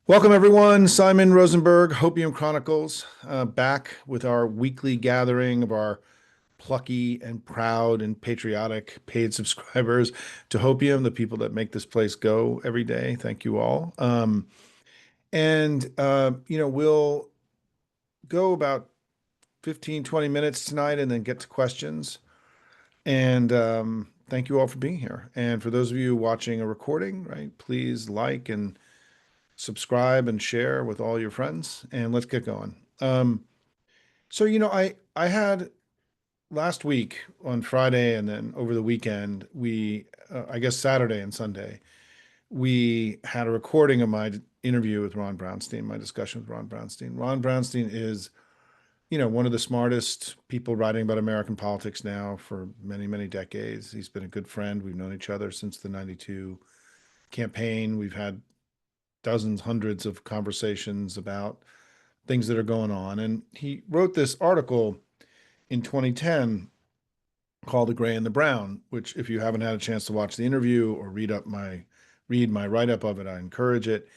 Welcome, everyone. Simon Rosenberg, Hopium Chronicles, back with our weekly gathering of our plucky and proud and patriotic paid subscribers to Hopium, the people that make this place go every day. Thank you all. We'll go about 15, 20 minutes tonight and then get to questions. And thank you all for being here. And for those of you watching a recording, right, please like and subscribe and share with all your friends, and let's get going. I had last week on Friday and then over the weekend, I guess Saturday and Sunday, we had a recording of my interview with Ron Brownstein, my discussion with Ron Brownstein. Ron Brownstein is, one of the smartest people writing about American politics now for many, many decades. He's been a good friend. We've known each other since the 92 campaign. We've had dozens, hundreds of conversations about things that are going on. And he wrote this article in 2010 called The Gray and the Brown, which if you haven't had a chance to watch the interview or read my write-up of it, I encourage it.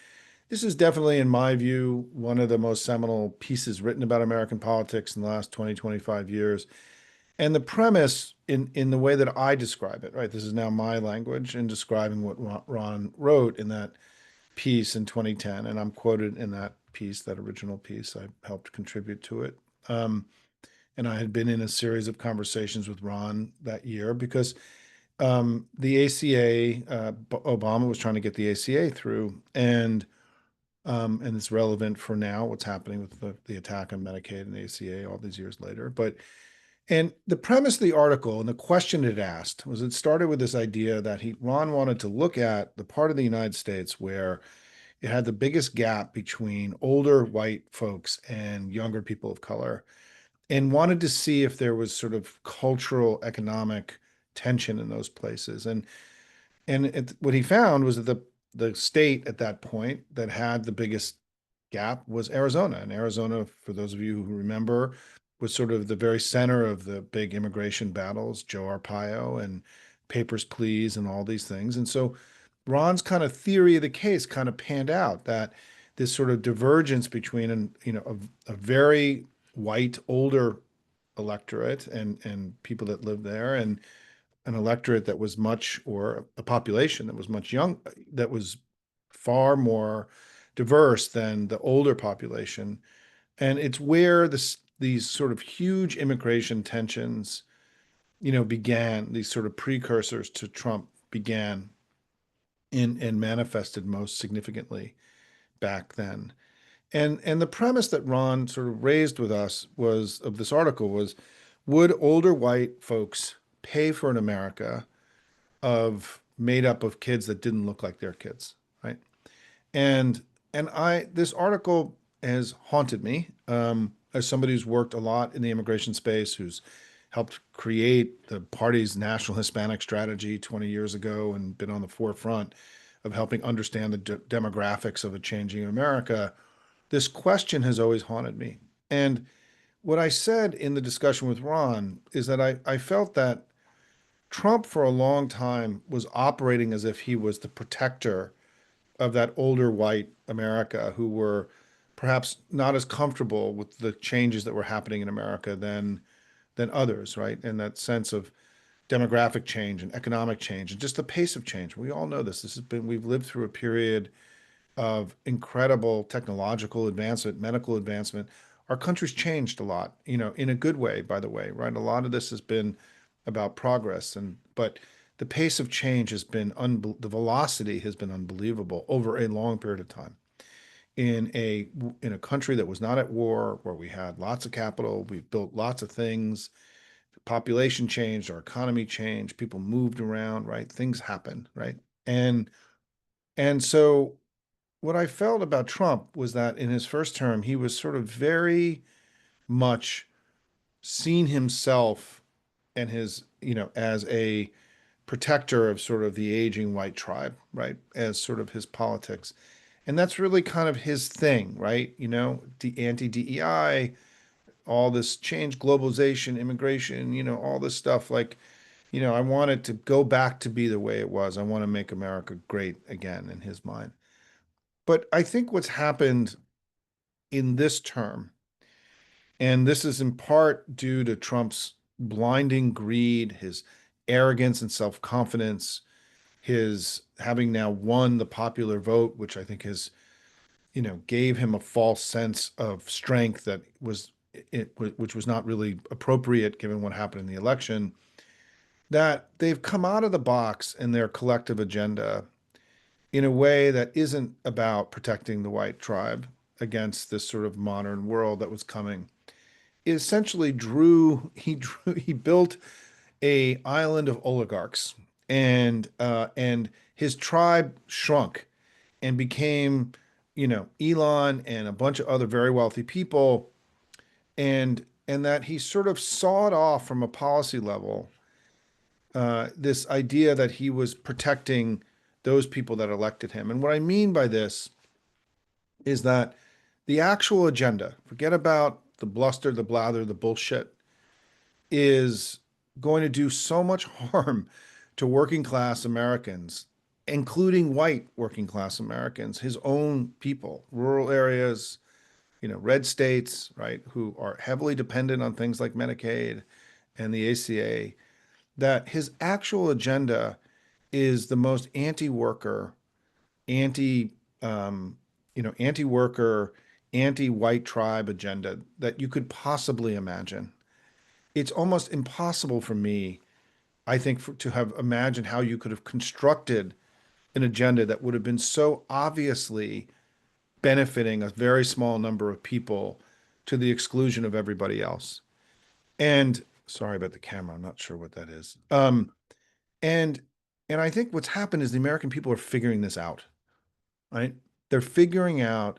This is definitely, in my view, one of the most seminal pieces written about American politics in the last 20, 25 years. And the premise in the way that I describe it, right? This is now my language in describing what Ron wrote in that piece in 2010, and I'm quoted in that piece, that original piece. I helped contribute to it. And I had been in a series of conversations with Ron that year because the ACA, Obama was trying to get the ACA through, and it's relevant for now, what's happening with the attack on Medicaid and the ACA all these years later. And the premise of the article and the question it asked was, it started with this idea that Ron wanted to look at the part of the United States where it had the biggest gap between older white folks and younger people of color, and wanted to see if there was sort of cultural, economic tension in those places. What he found was that the state at that point that had the biggest gap was Arizona. And Arizona, for those of you who remember, was sort of the very center of the big immigration battles, Joe Arpaio and Papers, Please, and all these things. And so Ron's kind of theory of the case kind of panned out, that this sort of divergence between a very white older electorate and people that live there, and an electorate that was much, or a population that was much young, that was far more diverse than the older population. And it's where these sort of huge immigration tensions, began, these sort of precursors to Trump began and manifested most significantly back then. And the premise that Ron sort of raised with us was of this article was, would older white folks pay for an America of made up of kids that didn't look like their kids, right? And this article has haunted me, as somebody who's worked a lot in the immigration space, who's helped create the party's national Hispanic strategy 20 years ago and been on the forefront of helping understand the demographics of a changing America. This question has always haunted me. And what I said in the discussion with Ron is that I felt that Trump for a long time was operating as if he was the protector of that older white America, who were perhaps not as comfortable with the changes that were happening in America than others, right? And that sense of demographic change and economic change and just the pace of change. We all know this. We've lived through a period of incredible technological advancement, medical advancement. Our country's changed a lot, in a good way, by the way, right? A lot of this has been about progress, but the pace of change has been the velocity has been unbelievable over a long period of time. In a country that was not at war, where we had lots of capital, we built lots of things, population changed, our economy changed, people moved around, right? Things happened, right? And so what I felt about Trump was that in his first term, he was sort of very much seen himself and his, as a protector of sort of the aging white tribe, right? As sort of his politics. And that's really kind of his thing, right? Anti-DEI, all this change, globalization, immigration, all this stuff. Like, I want it to go back to be the way it was. I want to make America great again in his mind. But I think what's happened in this term, and this is in part due to Trump's blinding greed, his arrogance and self-confidence, his having now won the popular vote, which I think has, gave him a false sense of strength that which was not really appropriate given what happened in the election, that they've come out of the box in their collective agenda in a way that isn't about protecting the white tribe against this sort of modern world that was coming. It essentially he built a island of oligarchs, and his tribe shrunk and became, Elon and a bunch of other very wealthy people, and that he sort of sawed off from a policy level this idea that he was protecting those people that elected him. And what I mean by this is that the actual agenda, forget about the bluster, the blather, the bullshit, is going to do so much harm to working class Americans, including white working class Americans, his own people, rural areas, red states, right, who are heavily dependent on things like Medicaid and the ACA, that his actual agenda is the most anti-worker, anti, anti-worker, anti-white tribe agenda that you could possibly imagine. It's almost impossible for me, I think, to have imagined how you could have constructed an agenda that would have been so obviously benefiting a very small number of people to the exclusion of everybody else. And sorry about the camera, I'm not sure what that is. And and I think what's happened is the American people are figuring this out, right? They're figuring out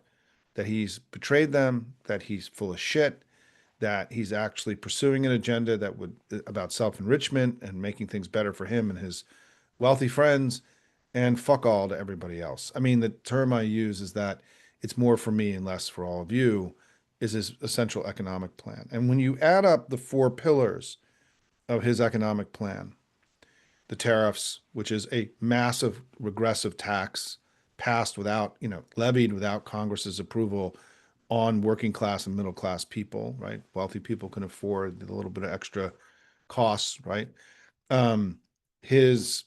that he's betrayed them, that he's full of shit, that he's actually pursuing an agenda that would about self-enrichment and making things better for him and his wealthy friends, and fuck all to everybody else. I mean, the term I use is that it's more for me and less for all of you, is his essential economic plan. And when you add up the four pillars of his economic plan, the tariffs, which is a massive regressive tax passed without, levied without Congress's approval on working class and middle class people, right? Wealthy people can afford a little bit of extra costs, right? Um, his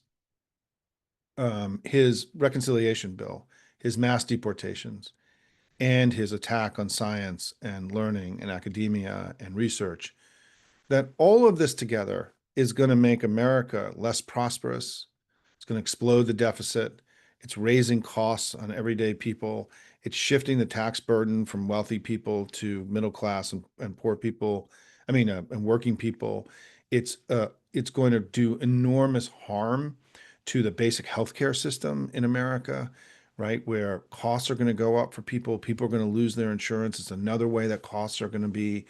his reconciliation bill, his mass deportations, and his attack on science and learning and academia and research, that all of this together is going to make America less prosperous. It's going to explode the deficit. It's raising costs on everyday people. It's shifting the tax burden from wealthy people to middle class and poor people. I mean, and working people. It's going to do enormous harm to the basic healthcare system in America, right? Where costs are going to go up for people. People are going to lose their insurance. It's another way that costs are going to be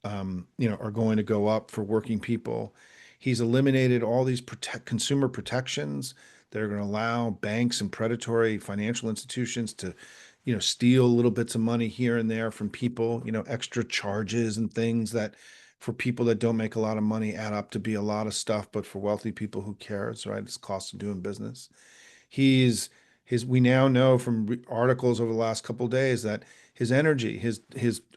are going to go up for working people. He's eliminated all these consumer protections that are going to allow banks and predatory financial institutions to, steal little bits of money here and there from people, extra charges and things that for people that don't make a lot of money add up to be a lot of stuff, but for wealthy people, who cares, right? It's cost of doing business. He's we now know from articles over the last couple of days that his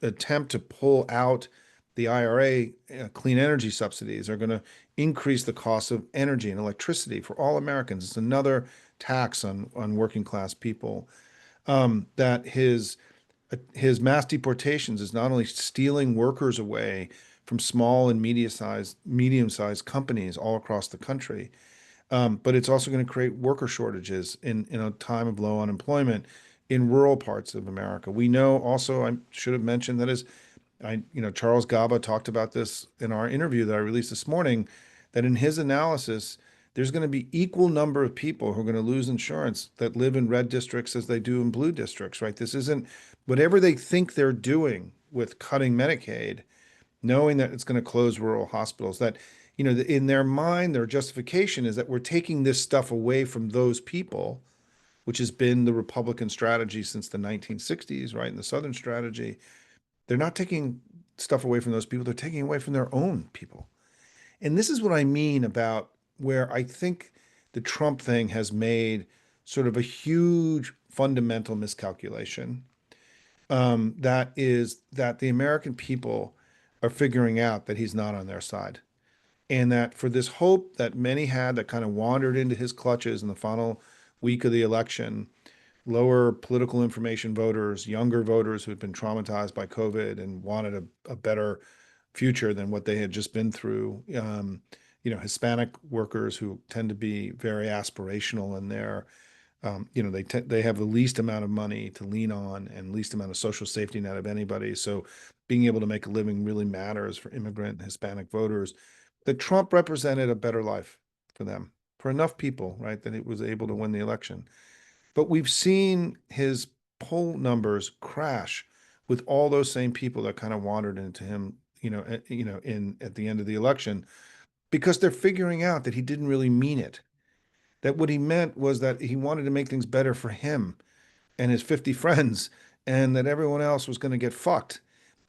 attempt to pull out the IRA clean energy subsidies are going to increase the cost of energy and electricity for all Americans. It's another tax on working class people. That his mass deportations is not only stealing workers away from small and medium-sized companies all across the country, but it's also going to create worker shortages in a time of low unemployment in rural parts of America. We know also, I should have mentioned that Charles Gaba talked about this in our interview that I released this morning, that in his analysis, there's going to be equal number of people who are going to lose insurance that live in red districts as they do in blue districts, right? This isn't whatever they think they're doing with cutting Medicaid, knowing that it's going to close rural hospitals, that, in their mind, their justification is that we're taking this stuff away from those people, which has been the Republican strategy since the 1960s, right? And the Southern strategy. They're not taking stuff away from those people. They're taking away from their own people. And this is what I mean about where I think the Trump thing has made sort of a huge fundamental miscalculation. That is that the American people are figuring out that he's not on their side. And that for this hope that many had that kind of wandered into his clutches in the final week of the election, lower political information voters, younger voters who had been traumatized by COVID and wanted a better future than what they had just been through. Hispanic workers who tend to be very aspirational in their, they have the least amount of money to lean on and least amount of social safety net of anybody. So being able to make a living really matters for immigrant and Hispanic voters. That Trump represented a better life for them, for enough people, right, that it was able to win the election. But we've seen his poll numbers crash with all those same people that kind of wandered into him, in at the end of the election, because they're figuring out that he didn't really mean it. That what he meant was that he wanted to make things better for him and his 50 friends, and that everyone else was going to get fucked.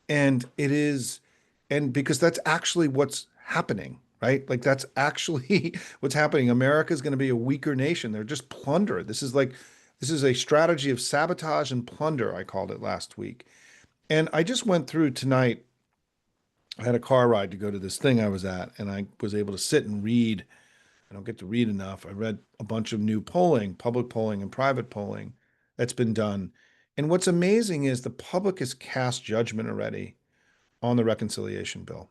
And it is, and because that's actually what's happening, right? Like that's actually what's happening. America is going to be a weaker nation. They're just plunder. This is a strategy of sabotage and plunder, I called it last week. And I just went through tonight. I had a car ride to go to this thing I was at, and I was able to sit and read. I don't get to read enough. I read a bunch of new polling, public polling and private polling that's been done. And what's amazing is the public has cast judgment already on the reconciliation bill.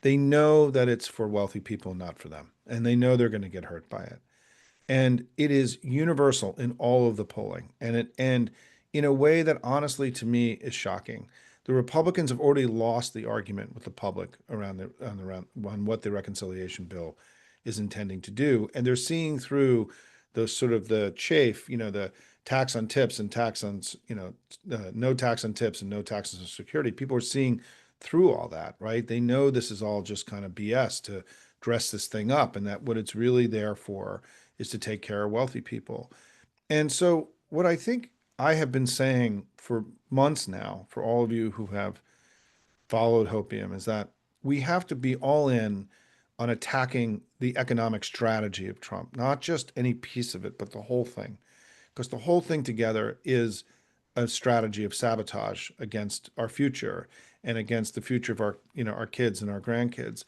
They know that it's for wealthy people, not for them. And they know they're going to get hurt by it. And it is universal in all of the polling. And in a way that honestly to me is shocking. The Republicans have already lost the argument with the public on what the reconciliation bill is intending to do. And they're seeing through the sort of the chafe, the tax on tips and tax on, no tax on tips and no taxes on security. People are seeing through all that, right? They know this is all just kind of BS to dress this thing up, and that what it's really there for is to take care of wealthy people. And so, what I think I have been saying for months now, for all of you who have followed Hopium, is that we have to be all in on attacking the economic strategy of Trump, not just any piece of it, but the whole thing. Because the whole thing together is a strategy of sabotage against our future and against the future of our kids and our grandkids.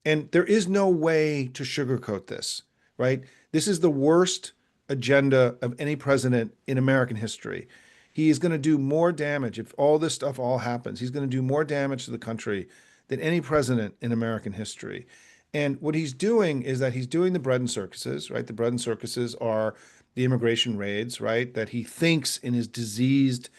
And there is no way to sugarcoat this, right? This is the worst agenda of any president in American history. He is going to do more damage if all this stuff all happens. He's going to do more damage to the country than any president in American history. And what he's doing is that he's doing the bread and circuses, right? The bread and circuses are the immigration raids, right? That he thinks in his diseased,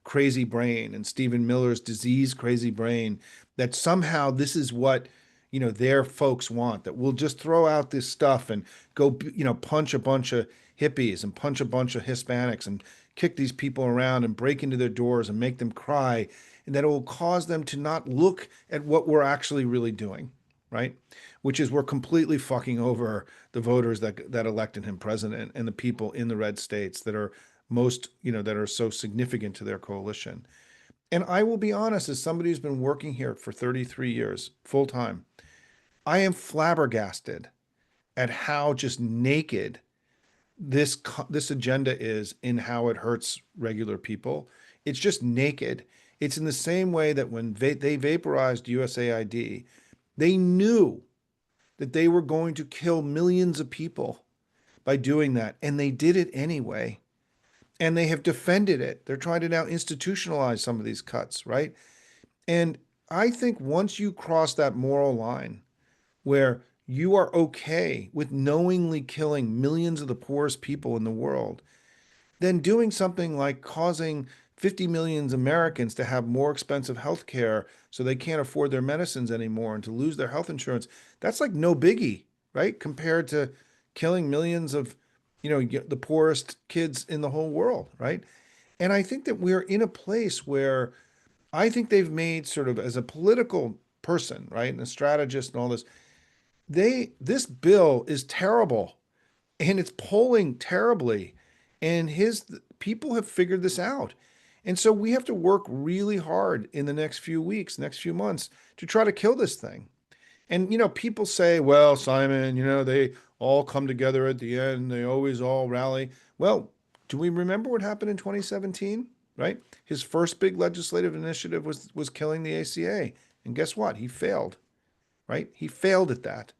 crazy brain and Stephen Miller's diseased, crazy brain that somehow this is what their folks want, that we'll just throw out this stuff and go punch a bunch of hippies and punch a bunch of Hispanics and kick these people around and break into their doors and make them cry, and that it will cause them to not look at what we're actually really doing, right? Which is we're completely fucking over the voters that elected him president and the people in the red states that are most, that are so significant to their coalition. And I will be honest, as somebody who's been working here for 33 years full time, I am flabbergasted at how just naked this agenda is in how it hurts regular people. It's just naked. It's in the same way that when they vaporized USAID, they knew that they were going to kill millions of people by doing that, and they did it anyway. And they have defended it. They're trying to now institutionalize some of these cuts, right? And I think once you cross that moral line where you are okay with knowingly killing millions of the poorest people in the world, then doing something like causing 50 million Americans to have more expensive health care so they can't afford their medicines anymore and to lose their health insurance, that's like no biggie, right? Compared to killing millions of, the poorest kids in the whole world, right? And I think that we're in a place where I think they've made sort of as a political person, right, and a strategist and all this, this bill is terrible and it's polling terribly. And his people have figured this out. And so we have to work really hard in the next few weeks, next few months to try to kill this thing. And, people say, well, Simon, they all come together at the end. They always all rally. Well, Do we remember what happened in 2017? Right? His first big legislative initiative was killing the ACA. And guess what? He failed, right? He failed at that.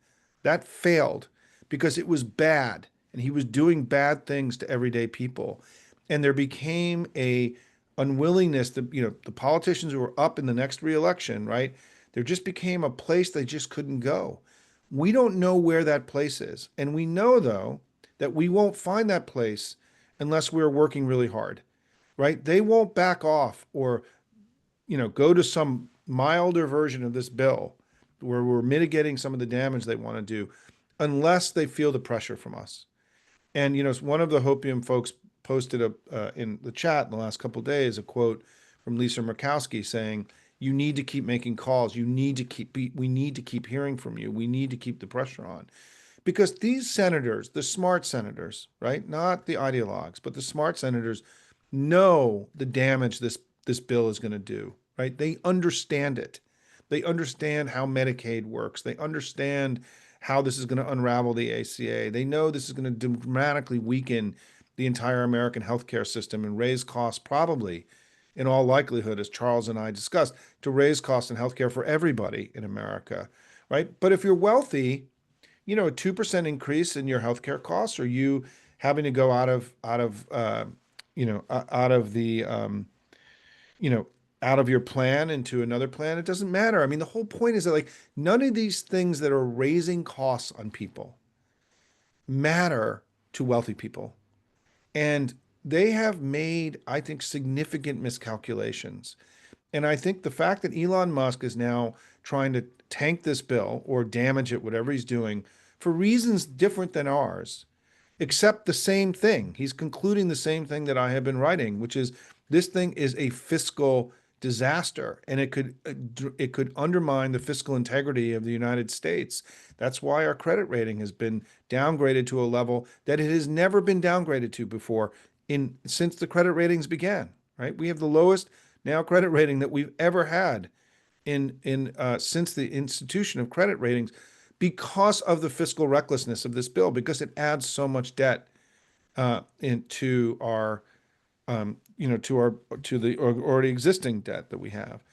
That failed because it was bad and he was doing bad things to everyday people. And there became a unwillingness to, the politicians who were up in the next reelection, right? There just became a place they just couldn't go. We don't know where that place is. And we know, though, that we won't find that place unless we're working really hard, right? They won't back off or, go to some milder version of this bill where we're mitigating some of the damage they want to do unless they feel the pressure from us. And, one of the Hopium folks posted in the chat in the last couple of days a quote from Lisa Murkowski saying, you need to keep making calls. We need to keep hearing from you. We need to keep the pressure on. Because these senators, the smart senators, right? Not the ideologues, but the smart senators know the damage this bill is going to do, right? They understand it. They understand how Medicaid works. They understand how this is going to unravel the ACA. They know this is going to dramatically weaken the entire American healthcare system and raise costs, probably, in all likelihood, as Charles and I discussed, to raise costs in healthcare for everybody in America, right? But if you're wealthy, a 2% increase in your healthcare costs, or you having to go out of the you know out of your plan into another plan, it doesn't matter. I mean, the whole point is that, like, none of these things that are raising costs on people matter to wealthy people. And they have made, I think, significant miscalculations. And I think the fact that Elon Musk is now trying to tank this bill or damage it, whatever he's doing, for reasons different than ours, except the same thing. He's concluding the same thing that I have been writing, which is this thing is a fiscal disaster, and it could undermine the fiscal integrity of the United States. That's why our credit rating has been downgraded to a level that it has never been downgraded to before in since the credit ratings began. Right? We have the lowest now credit rating that we've ever had in since the institution of credit ratings because of the fiscal recklessness of this bill, because it adds so much debt into our to the already existing debt that we have.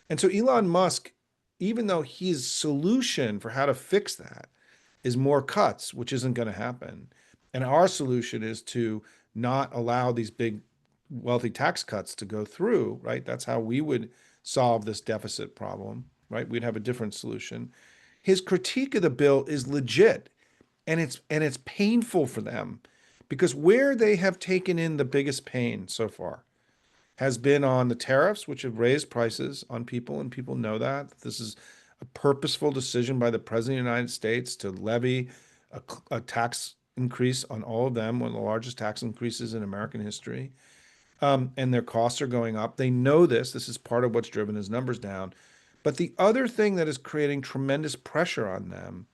And so Elon Musk, even though his solution for how to fix that is more cuts, which isn't going to happen, and our solution is to not allow these big wealthy tax cuts to go through, right? That's how we would solve this deficit problem, right? We'd have a different solution. His critique of the bill is legit, and it's painful for them because where they have taken in the biggest pain so far has been on the tariffs, which have raised prices on people, and people know that. This is a purposeful decision by the President of the United States to levy a tax increase on all of them, one of the largest tax increases in American history. And their costs are going up. They know this. This is part of what's driven his numbers down. But the other thing that is creating tremendous pressure on them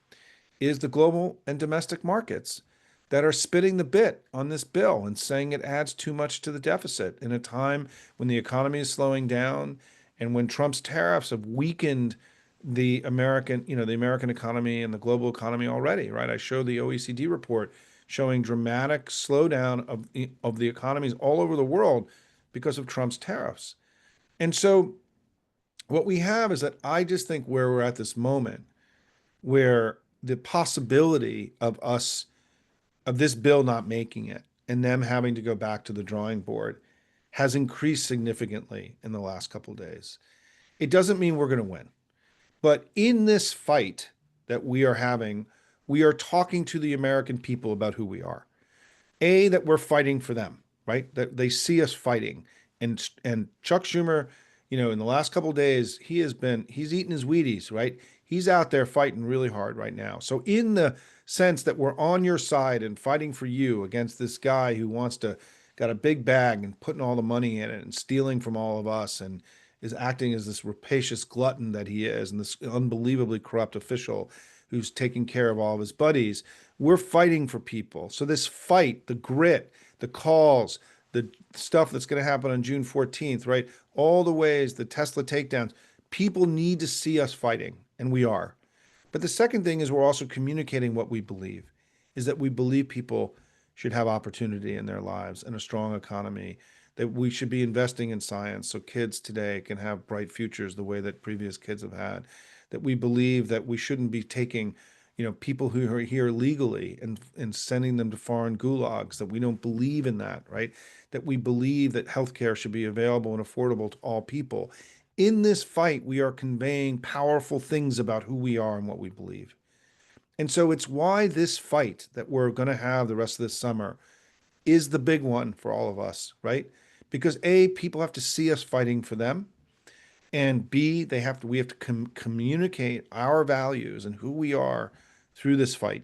is the global and domestic markets that are spitting the bit on this bill and saying it adds too much to the deficit in a time when the economy is slowing down and when Trump's tariffs have weakened the American economy and the global economy already, right? I showed the OECD report showing dramatic slowdown of the economies all over the world because of Trump's tariffs. And so what we have is that I just think where we're at this moment, where the possibility of this bill not making it and them having to go back to the drawing board has increased significantly in the last couple of days. It doesn't mean we're going to win. But in this fight that we are having, we are talking to the American people about who we are. That we're fighting for them, right? That they see us fighting. And Chuck Schumer, in the last couple of days, he's eating his Wheaties, right? He's out there fighting really hard right now. So in the sense that we're on your side and fighting for you against this guy who got a big bag and putting all the money in it and stealing from all of us and is acting as this rapacious glutton that he is and this unbelievably corrupt official who's taking care of all of his buddies. We're fighting for people. So this fight, the grit, the calls, the stuff that's going to happen on June 14th, right? All the ways, the Tesla takedowns, people need to see us fighting, and we are. But the second thing is we're also communicating what we believe, is that we believe people should have opportunity in their lives and a strong economy, that we should be investing in science so kids today can have bright futures the way that previous kids have had, that we believe that we shouldn't be taking, people who are here legally and sending them to foreign gulags, that we don't believe in that, right? That we believe that healthcare should be available and affordable to all people. In this fight, we are conveying powerful things about who we are and what we believe. And so it's why this fight that we're going to have the rest of this summer is the big one for all of us, right? Because A, people have to see us fighting for them, and B, we have to communicate our values and who we are through this fight.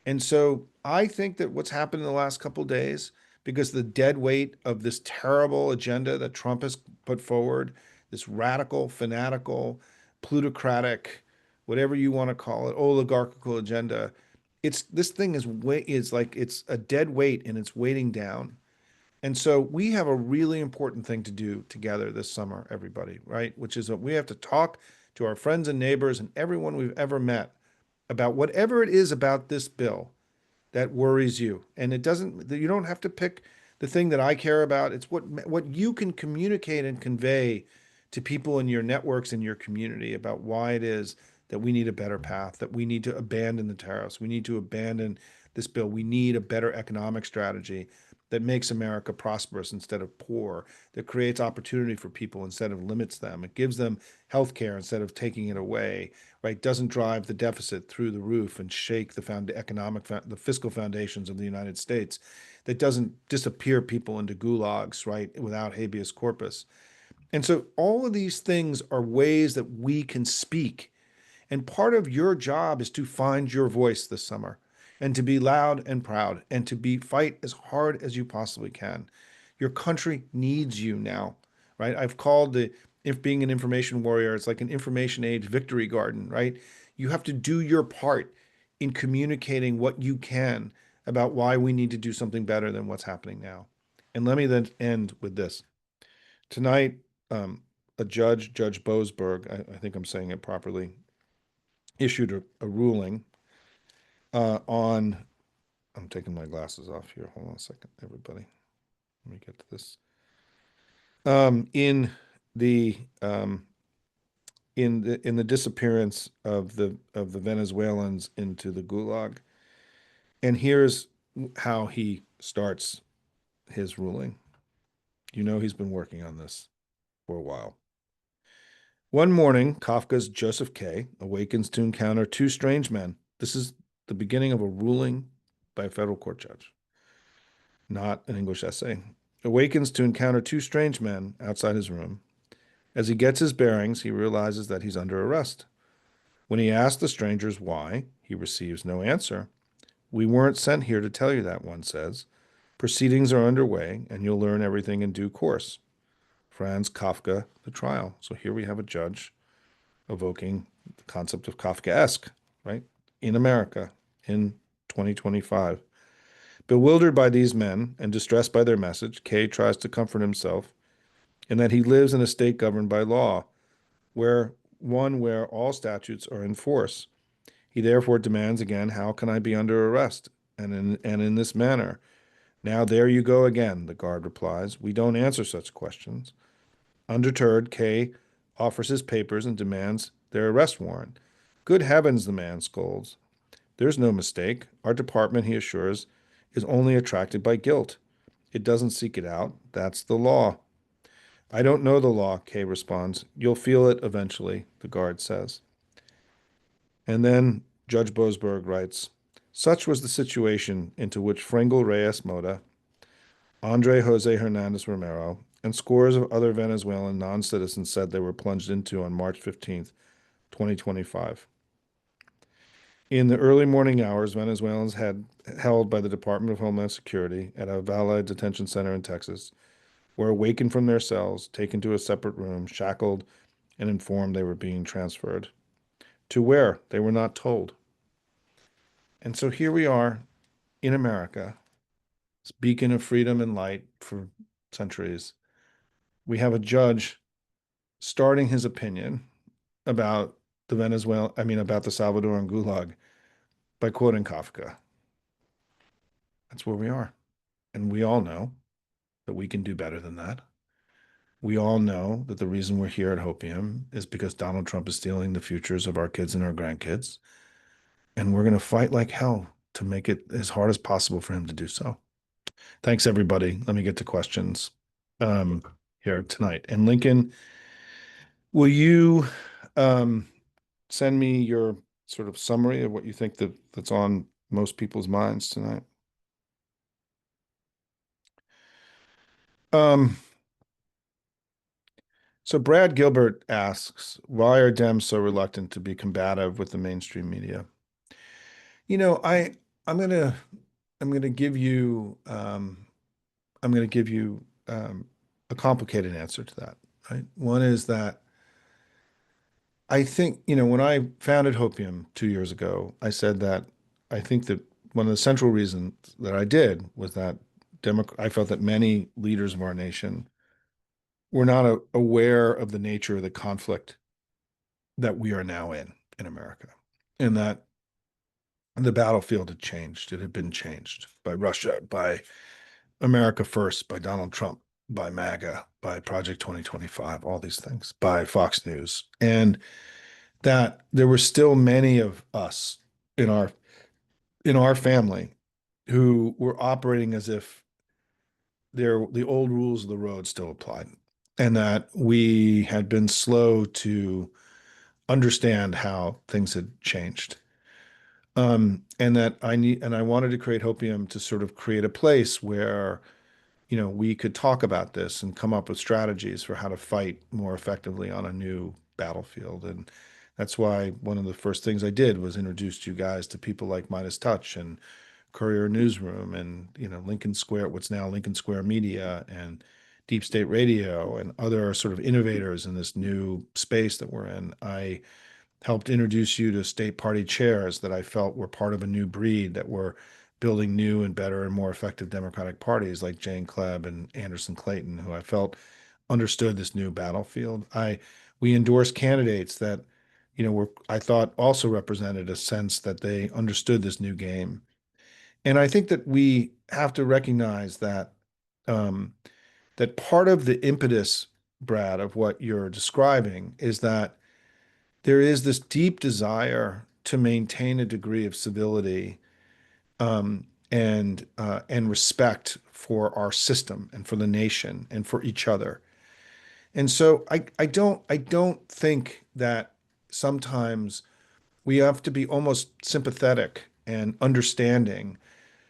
And so I think that what's happened in the last couple of days, because the dead weight of this terrible agenda that Trump has put forward, this radical, fanatical, plutocratic, whatever you want to call it, oligarchical agenda, it's this thing is like it's a dead weight and it's weighting down. And so we have a really important thing to do together this summer, everybody, right? Which is that we have to talk to our friends and neighbors and everyone we've ever met about whatever it is about this bill that worries you. And it doesn't, you don't have to pick the thing that I care about. It's what you can communicate and convey to people in your networks and your community about why it is that we need a better path, that we need to abandon the tariffs, we need to abandon this bill. We need a better economic strategy that makes America prosperous instead of poor, that creates opportunity for people instead of limits them. It gives them health care instead of taking it away, right? Doesn't drive the deficit through the roof and shake the fiscal foundations of the United States. That doesn't disappear people into gulags, right, without habeas corpus. And so all of these things are ways that we can speak. And part of your job is to find your voice this summer and to be loud and proud and to be fight as hard as you possibly can. Your country needs you now, right? I've called the if being an information warrior, it's like an information age victory garden, right? You have to do your part in communicating what you can about why we need to do something better than what's happening now. And let me then end with this. Tonight, a judge, Judge Boseberg, I think I'm saying it properly, issued a ruling on. I'm taking my glasses off here. Hold on a second, everybody. Let me get to this. In the in the disappearance of the Venezuelans into the Gulag, and here's how he starts his ruling. You know he's been working on this for a while. One morning, Kafka's Joseph K. awakens to encounter two strange men. This is the beginning of a ruling by a federal court judge, not an English essay. Awakens to encounter two strange men outside his room. As he gets his bearings, he realizes that he's under arrest. When he asks the strangers why, he receives no answer. We weren't sent here to tell you that, one says. Proceedings are underway, and you'll learn everything in due course. Franz Kafka, the trial. So here we have a judge evoking the concept of Kafkaesque, right? In America in 2025. Bewildered by these men and distressed by their message, Kay tries to comfort himself in that he lives in a state governed by law, where all statutes are in force. He therefore demands again, how can I be under arrest? And in this manner. Now there you go again, the guard replies. We don't answer such questions. Undeterred, Kay offers his papers and demands their arrest warrant. Good heavens, the man scolds. There's no mistake. Our department, he assures, is only attracted by guilt. It doesn't seek it out. That's the law. I don't know the law, Kay responds. You'll feel it eventually, the guard says. And then Judge Boseberg writes, such was the situation into which Frangel Reyes Mota, Andre Jose Hernandez Romero, and scores of other Venezuelan non-citizens said they were plunged into on March 15th, 2025. In the early morning hours, Venezuelans had held by the Department of Homeland Security at a valet detention center in Texas were awakened from their cells, taken to a separate room, shackled, and informed they were being transferred. To where? They were not told. And so here we are in America, this beacon of freedom and light for centuries. We have a judge starting his opinion about the about the Salvadoran Gulag by quoting Kafka. That's where we are. And we all know that we can do better than that. We all know that the reason we're here at Hopium is because Donald Trump is stealing the futures of our kids and our grandkids. And we're going to fight like hell to make it as hard as possible for him to do so. Thanks, everybody. Let me get to questions um, here tonight. And Lincoln, will you send me your sort of summary of what you think that's on most people's minds tonight? Um, so Brad Gilbert asks, why are Dems so reluctant to be combative with the mainstream media? You know, I'm gonna I'm gonna give you I'm gonna give you a complicated answer to that, right? One is that I think, when I founded Hopium 2 years ago, I said that I think that one of the central reasons that I did was that I felt that many leaders of our nation were not aware of the nature of the conflict that we are now in America, and that the battlefield had changed. It had been changed by Russia, by America First, by Donald Trump, by MAGA, by Project 2025, all these things, by Fox News, and that there were still many of us in our family who were operating as if the old rules of the road still applied, and that we had been slow to understand how things had changed. And that I wanted to create Hopium to sort of create a place where, we could talk about this and come up with strategies for how to fight more effectively on a new battlefield. And that's why one of the first things I did was introduce you guys to people like Midas Touch and Courier Newsroom and, Lincoln Square, what's now Lincoln Square Media and Deep State Radio and other sort of innovators in this new space that we're in. I helped introduce you to state party chairs that I felt were part of a new breed that were building new and better and more effective Democratic parties like Jane Klebb and Anderson Clayton, who I felt understood this new battlefield. We endorsed candidates that, were I thought also represented a sense that they understood this new game. And I think that we have to recognize um, that part of the impetus, Brad, of what you're describing is that there is this deep desire to maintain a degree of civility and respect for our system and for the nation and for each other. And so I don't think that sometimes we have to be almost sympathetic and understanding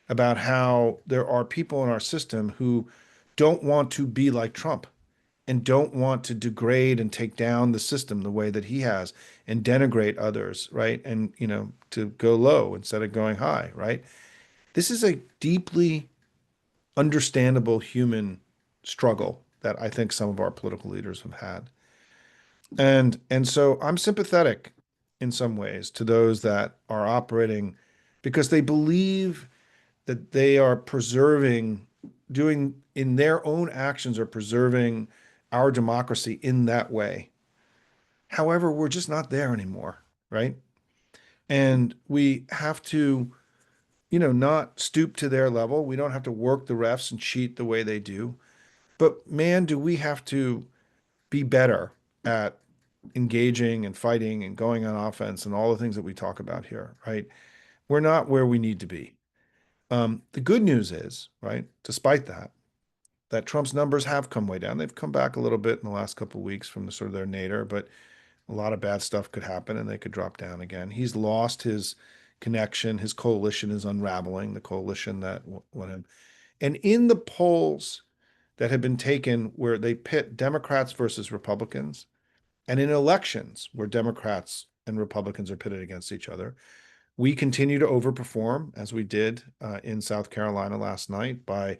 about how there are people in our system who don't want to be like Trump and don't want to degrade and take down the system the way that he has and denigrate others, right? And, to go low instead of going high, right? This is a deeply understandable human struggle that I think some of our political leaders have had. And so I'm sympathetic in some ways to those that are operating because they believe that they are preserving, doing in their own actions are preserving our democracy in that way. However, we're just not there anymore, right? And we have to, not stoop to their level. We don't have to work the refs and cheat the way they do. But man, do we have to be better at engaging and fighting and going on offense and all the things that we talk about here, right? We're not where we need to be. The good news is, right, despite that Trump's numbers have come way down. They've come back a little bit in the last couple of weeks from the sort of their nadir, but a lot of bad stuff could happen and they could drop down again. He's lost his connection. His coalition is unraveling, the coalition that won him. And in the polls that have been taken where they pit Democrats versus Republicans, and in elections where Democrats and Republicans are pitted against each other, we continue to overperform as we did in South Carolina last night by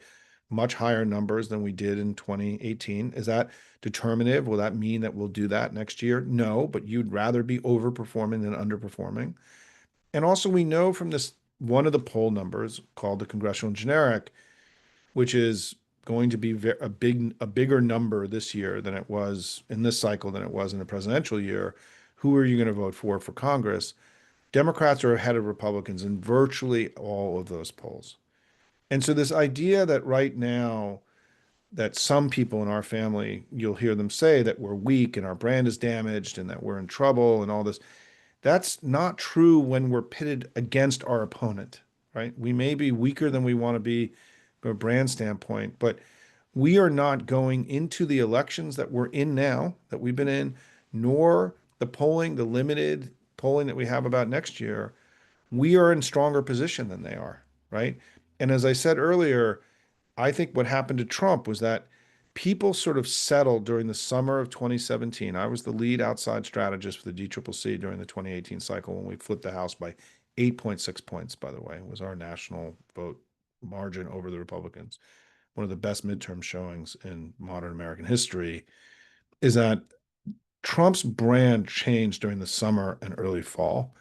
much higher numbers than we did in 2018. Is that determinative? Will that mean that we'll do that next year? No, but you'd rather be overperforming than underperforming. And also, we know from this one of the poll numbers called the Congressional Generic, which is going to be a bigger number this year than it was in this cycle than it was in the presidential year. Who are you going to vote for Congress? Democrats are ahead of Republicans in virtually all of those polls. And so this idea that right now that some people in our family, you'll hear them say that we're weak and our brand is damaged and that we're in trouble and all this. That's not true when we're pitted against our opponent, right? We may be weaker than we want to be from a brand standpoint, but we are not going into the elections that we're in now, that we've been in, nor the polling, the limited polling that we have about next year. We are in stronger position than they are, right? And as I said earlier, I think what happened to Trump was that people sort of settled during the summer of 2017. I was the lead outside strategist for the DCCC during the 2018 cycle when we flipped the House by 8.6 points, by the way, was our national vote margin over the Republicans. One of the best midterm showings in modern American history is that Trump's brand changed during the summer and early fall.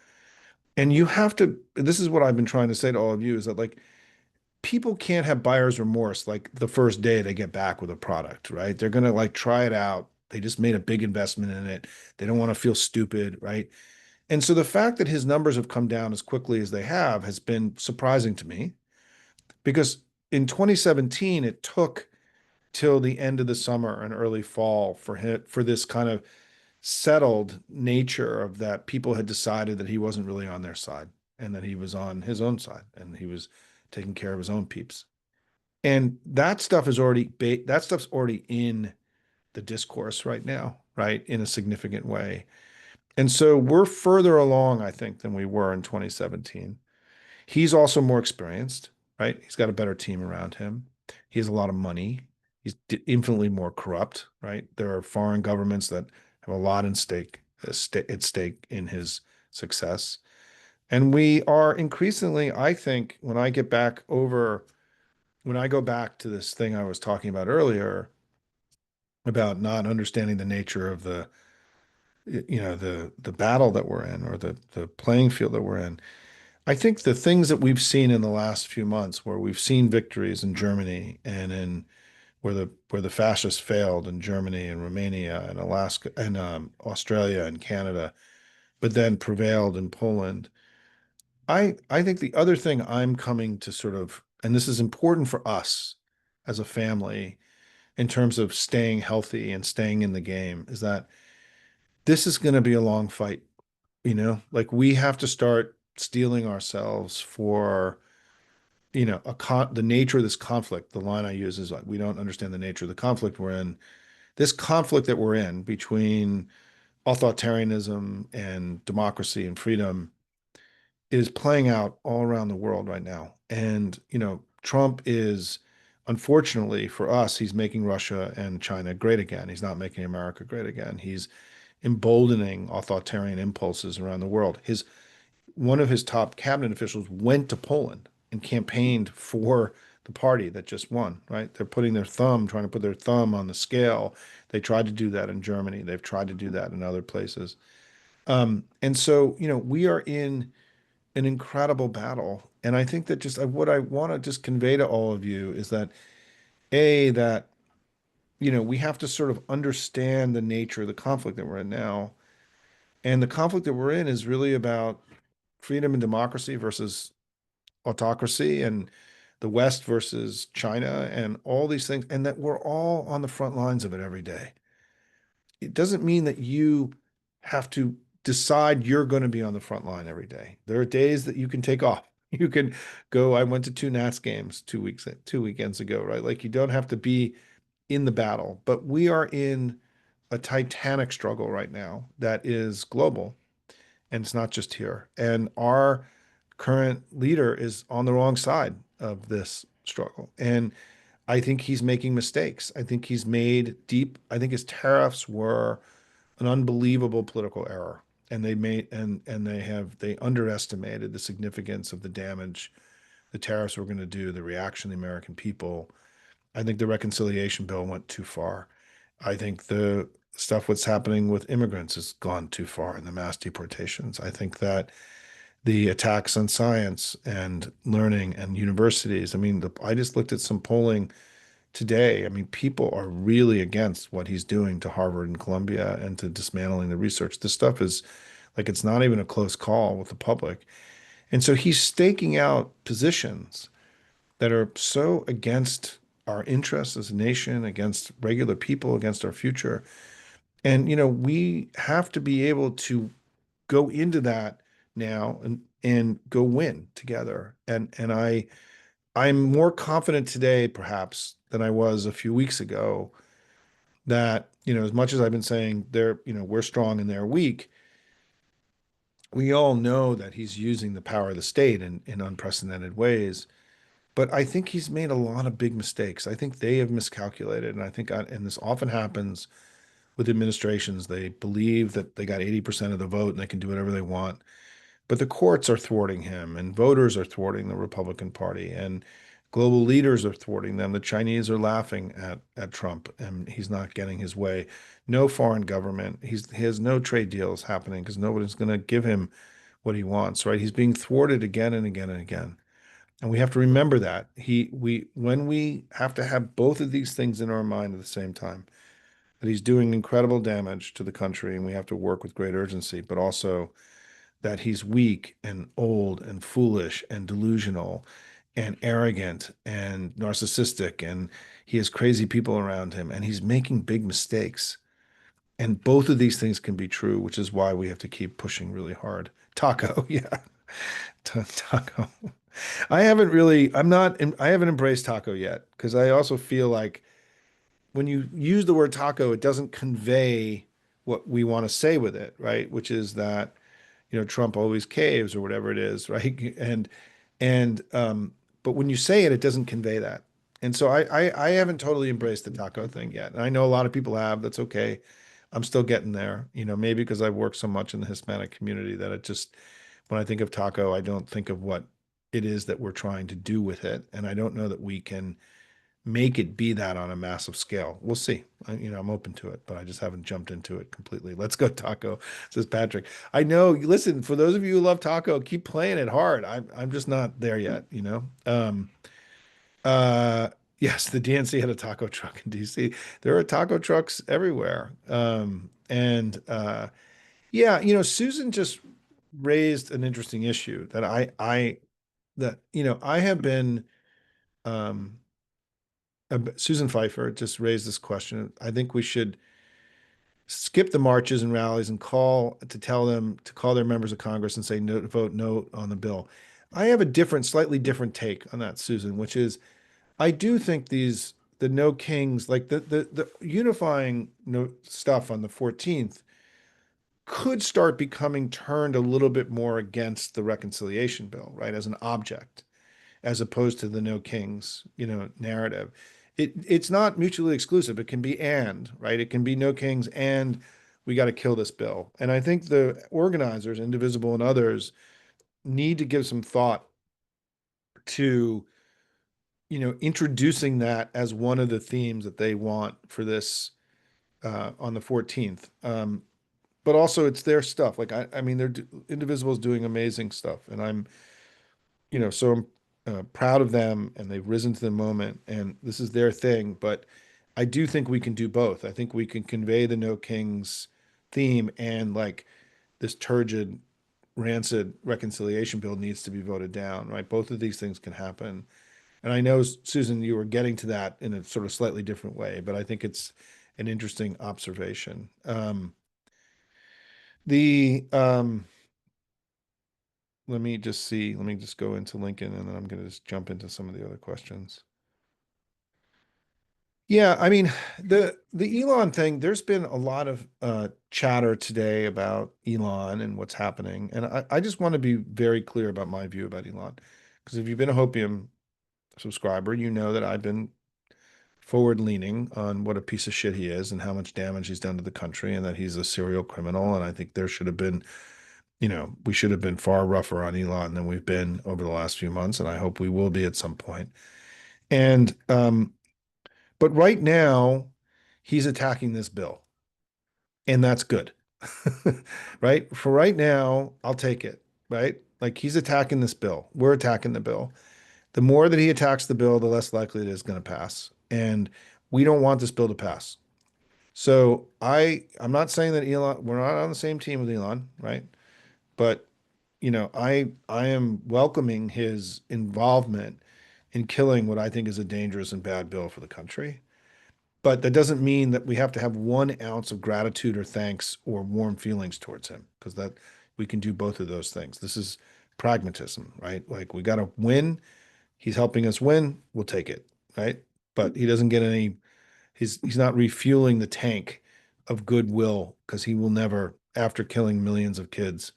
And you have to, this is what I've been trying to say to all of you is that like people can't have buyer's remorse like the first day they get back with a product, right? They're going to like try it out. They just made a big investment in it. They don't want to feel stupid, right? And so the fact that his numbers have come down as quickly as they have has been surprising to me because in 2017 it took till the end of the summer and early fall for this kind of settled nature of that people had decided that he wasn't really on their side and that he was on his own side and he was taking care of his own peeps. And that stuff is already that stuff's already in the discourse right now, right? In a significant way. And so we're further along, I think, than we were in 2017. He's also more experienced, right? He's got a better team around him. He has a lot of money. He's infinitely more corrupt, right? There are foreign governments that have a lot at stake in his success. And we are increasingly, I think, when I go back to this thing I was talking about earlier about not understanding the nature of the battle that we're in or the playing field that we're in. I think the things that we've seen in the last few months, where we've seen victories in Germany and in where the fascists failed in Germany and Romania and Alaska and Australia and Canada, but then prevailed in Poland. I think the other thing I'm coming to sort of, and this is important for us as a family in terms of staying healthy and staying in the game, is that this is going to be a long fight. Like we have to start steeling ourselves for the nature of this conflict. The line I use is like, we don't understand the nature of the conflict we're in. This conflict that we're in between authoritarianism and democracy and freedom is playing out all around the world right now. And, Trump is, unfortunately for us, he's making Russia and China great again. He's not making America great again. He's emboldening authoritarian impulses around the world. One of his top cabinet officials went to Poland and campaigned for the party that just won, right? They're trying to put their thumb on the scale. They tried to do that in Germany. They've tried to do that in other places. And so, we are in an incredible battle. And I think that just what I want to just convey to all of you is that, that, we have to sort of understand the nature of the conflict that we're in now. And the conflict that we're in is really about freedom and democracy versus autocracy and the West versus China and all these things, and that we're all on the front lines of it every day. It doesn't mean that you have to decide you're going to be on the front line every day. There are days that you can take off. You can go. I went to two Nats games 2 weekends ago, right? Like you don't have to be in the battle, but we are in a titanic struggle right now that is global and it's not just here. And our current leader is on the wrong side of this struggle. And I think he's making mistakes. I think his tariffs were an unbelievable political error. And they underestimated the significance of the damage the tariffs were going to do, the reaction of the American people. I think the reconciliation bill went too far. I think the stuff what's happening with immigrants has gone too far in the mass deportations. I think that the attacks on science and learning and universities. I mean, I just looked at some polling today. I mean, people are really against what he's doing to Harvard and Columbia and to dismantling the research. This stuff is like it's not even a close call with the public. And so he's staking out positions that are so against our interests as a nation, against regular people, against our future. And, we have to be able to go into that now and go win together. I'm more confident today, perhaps, than I was a few weeks ago that, as much as I've been saying we're strong and they're weak, we all know that he's using the power of the state in unprecedented ways. But I think he's made a lot of big mistakes. I think they have miscalculated. And I think, and this often happens with administrations, they believe that they got 80% of the vote and they can do whatever they want. But the courts are thwarting him, and voters are thwarting the Republican Party, and global leaders are thwarting them. The Chinese are laughing at Trump, and he's not getting his way. No foreign government. He has no trade deals happening because nobody's going to give him what he wants, right? He's being thwarted again and again and again. And we have to remember that. When we have to have both of these things in our mind at the same time, that he's doing incredible damage to the country, and we have to work with great urgency, but also that he's weak and old and foolish and delusional and arrogant and narcissistic, and he has crazy people around him, and he's making big mistakes. And both of these things can be true, which is why we have to keep pushing really hard. Taco, yeah. Taco. I haven't embraced taco yet because I also feel like when you use the word taco, it doesn't convey what we want to say with it, right? Which is that, Trump always caves or whatever it is, right? And but when you say it, it doesn't convey that. And so I haven't totally embraced the taco thing yet. And I know a lot of people have. That's okay. I'm still getting there, maybe because I've worked so much in the Hispanic community that it just, when I think of taco, I don't think of what it is that we're trying to do with it. And I don't know that we can make it be that on a massive scale. We'll see. I'm open to it, but I just haven't jumped into it completely. Let's go taco, says Patrick. I know. Listen, for those of you who love taco, keep playing it hard. I'm just not there yet. Uh, yes, the DNC had a taco truck in DC. There are taco trucks everywhere. And yeah, Susan just raised an interesting issue that I have been um Susan Pfeiffer just raised this question. I think we should skip the marches and rallies and tell them to call their members of Congress and say no, vote no on the bill. I have a slightly different take on that, Susan, which is I do think the no kings, like the unifying no stuff on the 14th could start becoming turned a little bit more against the reconciliation bill, right, as an object as opposed to the no kings, narrative. It's not mutually exclusive. It can be right? It can be no kings and we got to kill this bill. And I think the organizers, Indivisible and others, need to give some thought to, introducing that as one of the themes that they want for this on the 14th. But also it's their stuff. Like I mean, Indivisible is doing amazing stuff, and so I'm proud of them and they've risen to the moment and this is their thing. But I do think we can do both. I think we can convey the No Kings theme and like this turgid, rancid reconciliation bill needs to be voted down, right? Both of these things can happen. And I know, Susan, you were getting to that in a sort of slightly different way, but I think it's an interesting observation. The Let me just see. Let me just go into Lincoln and then I'm going to just jump into some of the other questions. Yeah, I mean, the Elon thing, there's been a lot of chatter today about Elon and what's happening. And I just want to be very clear about my view about Elon. Because if you've been a Hopium subscriber, you know that I've been forward leaning on what a piece of shit he is and how much damage he's done to the country and that he's a serial criminal. And I think there should have been, we should have been far rougher on Elon than we've been over the last few months. And I hope we will be at some point. And but right now, he's attacking this bill, and that's good. Right? For right now, I'll take it, right? Like he's attacking this bill. We're attacking the bill. The more that he attacks the bill, the less likely it is going to pass. And we don't want this bill to pass. So I'm not saying that we're not on the same team with Elon, right? But I am welcoming his involvement in killing what I think is a dangerous and bad bill for the country. But that doesn't mean that we have to have 1 ounce of gratitude or thanks or warm feelings towards him, because that we can do both of those things. This is pragmatism, right? Like we got to win. He's helping us win. We'll take it, right? But he doesn't get any. He's not refueling the tank of goodwill because he will never, after killing millions of kids,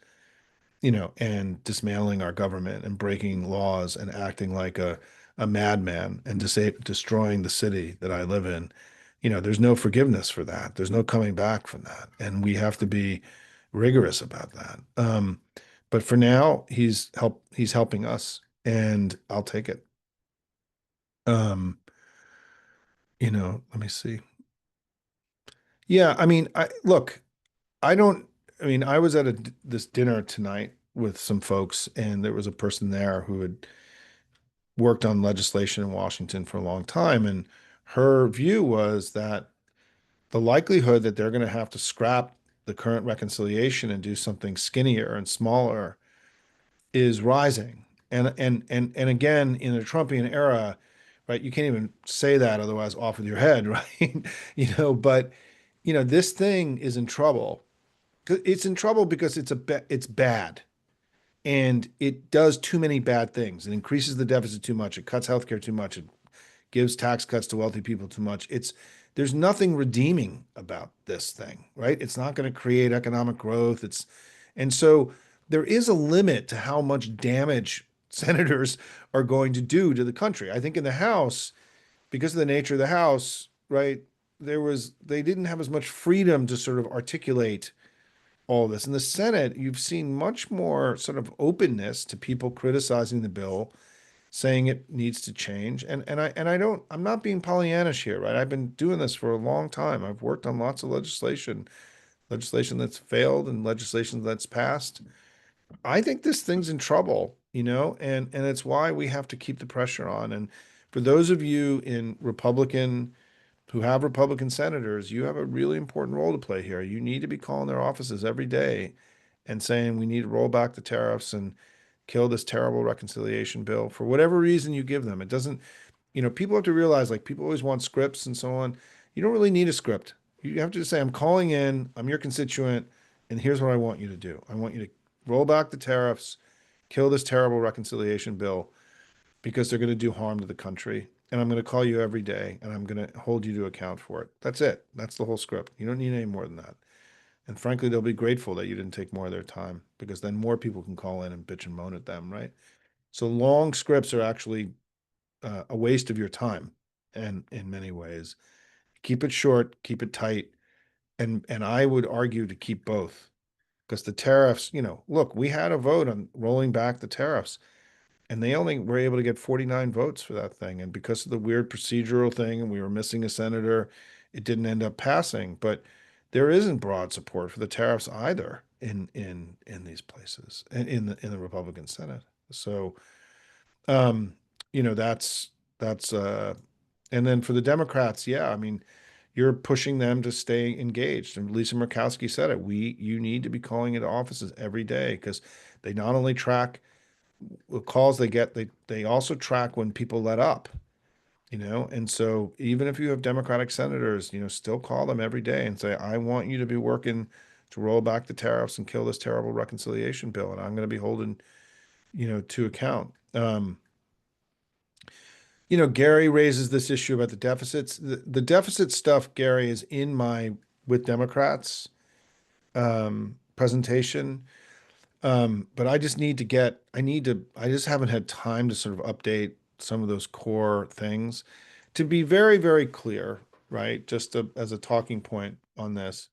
and dismantling our government and breaking laws and acting like a madman and destroying the city that I live in. There's no forgiveness for that. There's no coming back from that. And we have to be rigorous about that. But for now, he's helping us and I'll take it. Um, Let me see. Yeah, I mean, I don't, I mean, I was at this dinner tonight with some folks, and there was a person there who had worked on legislation in Washington for a long time. And her view was that the likelihood that they're going to have to scrap the current reconciliation and do something skinnier and smaller is rising. And again, in the Trumpian era, right, you can't even say that otherwise off with your head, right? But this thing is in trouble. It's in trouble because it's bad and it does too many bad things. It increases the deficit too much. It cuts healthcare too much. It gives tax cuts to wealthy people too much. There's nothing redeeming about this thing, right? It's not going to create economic growth. And so there is a limit to how much damage senators are going to do to the country. I think in the House, because of the nature of the House, right, they didn't have as much freedom to sort of articulate all this. In the Senate, you've seen much more sort of openness to people criticizing the bill, saying it needs to change. I'm not being Pollyannish here, right? I've been doing this for a long time. I've worked on lots of legislation that's failed and legislation that's passed. I think this thing's in trouble, and it's why we have to keep the pressure on. And for those of you in Republican who have Republican senators, you have a really important role to play here. You need to be calling their offices every day and saying we need to roll back the tariffs and kill this terrible reconciliation bill for whatever reason you give them. It doesn't, people have to realize like people always want scripts and so on. You don't really need a script. You have to just say, I'm calling in, I'm your constituent, and here's what I want you to do. I want you to roll back the tariffs, kill this terrible reconciliation bill because they're going to do harm to the country. And I'm going to call you every day and I'm going to hold you to account for it. That's it. That's the whole script. You don't need any more than that. And frankly, they'll be grateful that you didn't take more of their time because then more people can call in and bitch and moan at them, right? So long scripts are actually a waste of your time, and in many ways, keep it short, keep it tight, and I would argue to keep both because the tariffs, look, we had a vote on rolling back the tariffs, and they only were able to get 49 votes for that thing, and because of the weird procedural thing, and we were missing a senator, it didn't end up passing. But there isn't broad support for the tariffs either in these places in the Republican Senate. So um, that's and then for the Democrats, yeah, I mean, you're pushing them to stay engaged. And Lisa Murkowski said it. You need to be calling into offices every day because they not only track the calls they get, they also track when people let up, And so even if you have Democratic senators, still call them every day and say, I want you to be working to roll back the tariffs and kill this terrible reconciliation bill, and I'm going to be holding, to account. Gary raises this issue about the deficits. The deficit stuff, Gary, is in my with Democrats presentation. But I just haven't had time to sort of update some of those core things. To be very, very clear, right? As a talking point on this,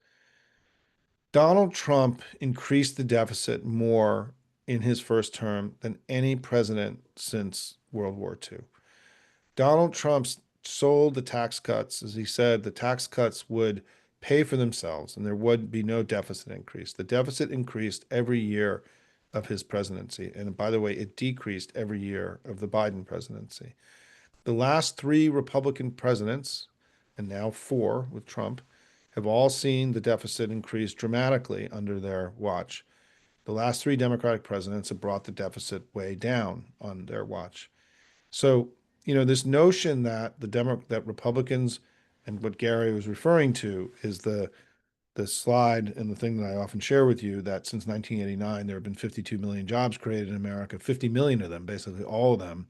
Donald Trump increased the deficit more in his first term than any president since World War II. Donald Trump sold the tax cuts, as he said, the tax cuts would pay for themselves and there would be no deficit increase. The deficit increased every year of his presidency. And by the way, it decreased every year of the Biden presidency. The last three Republican presidents, and now four with Trump, have all seen the deficit increase dramatically under their watch. The last three Democratic presidents have brought the deficit way down on their watch. So this notion that that Republicans, and what Gary was referring to is the slide and the thing that I often share with you, that since 1989 there have been 52 million jobs created in America. 50 million of them, basically all of them,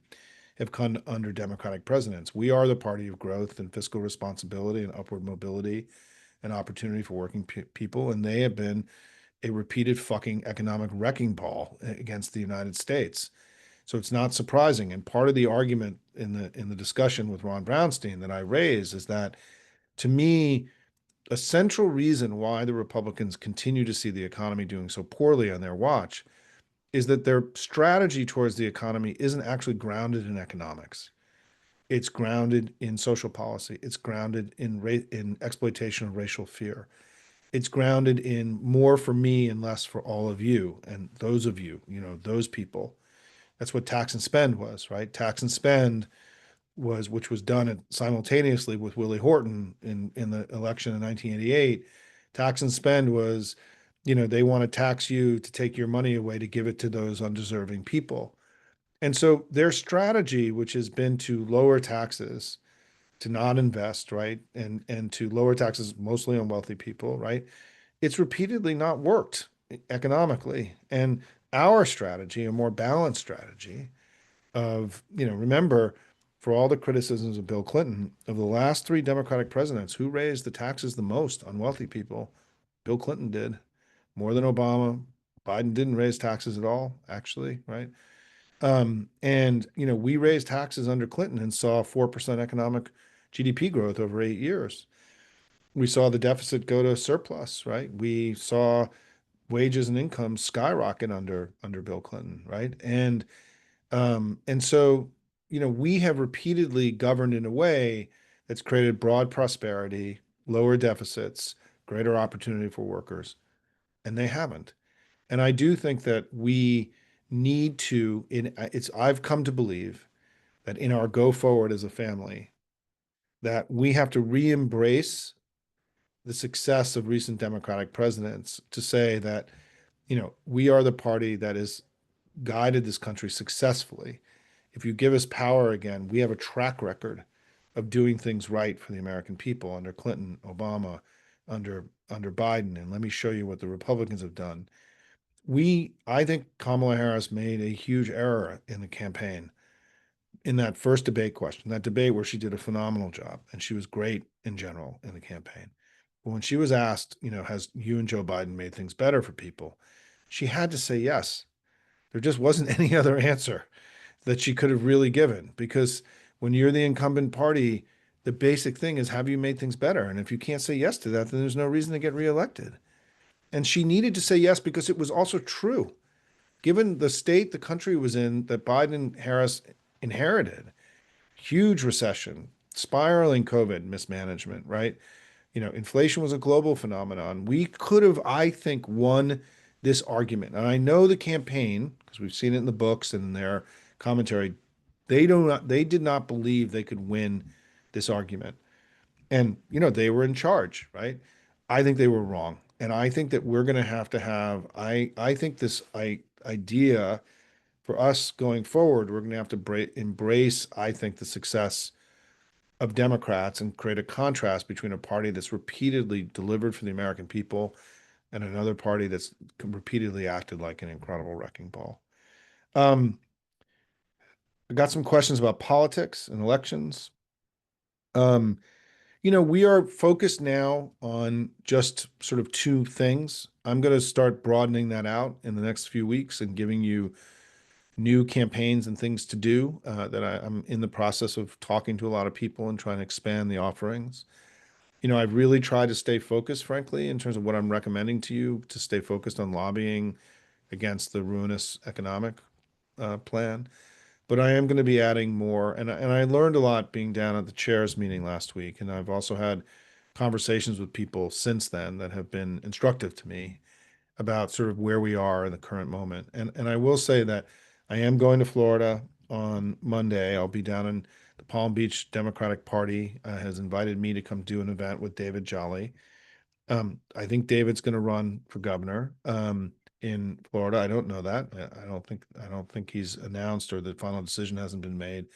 have come under Democratic presidents. We are the party of growth and fiscal responsibility and upward mobility and opportunity for working people, and they have been a repeated fucking economic wrecking ball against the United States. So it's not surprising. And part of the argument in the discussion with Ron Brownstein that I raise is that, to me, a central reason why the Republicans continue to see the economy doing so poorly on their watch is that their strategy towards the economy isn't actually grounded in economics. It's grounded in social policy. It's grounded in exploitation of racial fear. It's grounded in more for me and less for all of you and those of you, those people. That's what tax and spend was, right? Tax and spend was, which was done simultaneously with Willie Horton in the election in 1988. Tax and spend was, they want to tax you to take your money away to give it to those undeserving people. And so their strategy, which has been to lower taxes, to not invest, right, and to lower taxes mostly on wealthy people, right, it's repeatedly not worked economically. And our strategy, a more balanced strategy of, remember, for all the criticisms of Bill Clinton, of the last three Democratic presidents, who raised the taxes the most on wealthy people? Bill Clinton did, more than Obama. Biden didn't raise taxes at all, actually, right? And we raised taxes under Clinton and saw 4% economic GDP growth over 8 years. We saw the deficit go to surplus, right? We saw wages and incomes skyrocket under Bill Clinton, right? And so, we have repeatedly governed in a way that's created broad prosperity, lower deficits, greater opportunity for workers, and they haven't. And I do think that we need to, I've come to believe that in our go forward as a family, that we have to re-embrace the success of recent Democratic presidents to say that, we are the party that has guided this country successfully. If you give us power again, we have a track record of doing things right for the American people under Clinton, Obama, under Biden. And let me show you what the Republicans have done. I think Kamala Harris made a huge error in the campaign in that first debate question, that debate where she did a phenomenal job and she was great in general in the campaign. But when she was asked, has you and Joe Biden made things better for people? She had to say yes. There just wasn't any other answer that she could have really given, because when you're the incumbent party, the basic thing is, have you made things better? And if you can't say yes to that, then there's no reason to get reelected. And she needed to say yes because it was also true. Given the state the country was in that Biden and Harris inherited, huge recession, spiraling COVID mismanagement, right? Inflation was a global phenomenon. We could have, I think, won this argument. And I know the campaign, because we've seen it in the books and in their commentary, they did not believe they could win this argument. And they were in charge, right? I think they were wrong. And I think that we're going to have I think this idea for us going forward, we're going to have to embrace, I think, the success of Democrats and create a contrast between a party that's repeatedly delivered for the American people and another party that's repeatedly acted like an incredible wrecking ball. Um, I got some questions about politics and elections. Um, we are focused now on just sort of two things. I'm going to start broadening that out in the next few weeks and giving you new campaigns and things to do that I'm in the process of talking to a lot of people and trying to expand the offerings. I've really tried to stay focused, frankly, in terms of what I'm recommending to you, to stay focused on lobbying against the ruinous economic plan. But I am going to be adding more. And I learned a lot being down at the chairs meeting last week. And I've also had conversations with people since then that have been instructive to me about sort of where we are in the current moment. And I will say that I am going to Florida on Monday. I'll be down in the Palm Beach Democratic Party has invited me to come do an event with David Jolly. I think David's going to run for governor in Florida. I don't know that. I don't think he's announced, or the final decision hasn't been made.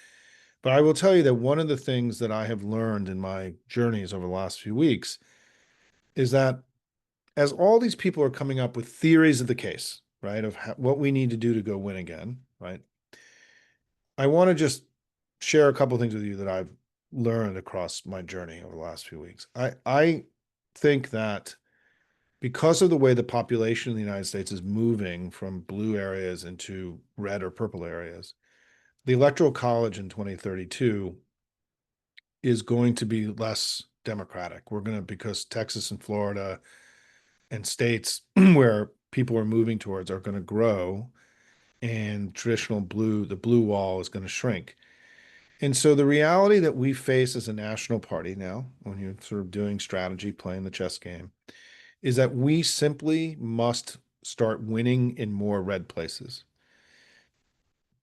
But I will tell you that one of the things that I have learned in my journeys over the last few weeks is that as all these people are coming up with theories of the case, right, of what we need to do to go win again, right, I want to just share a couple of things with you that I've learned across my journey over the last few weeks. I think that because of the way the population in the United States is moving from blue areas into red or purple areas, the Electoral College in 2032 is going to be less democratic. We're going to, because Texas and Florida and states where people are moving towards are going to grow, and the blue wall is going to shrink. And so the reality that we face as a national party now, when you're sort of doing strategy, playing the chess game, is that we simply must start winning in more red places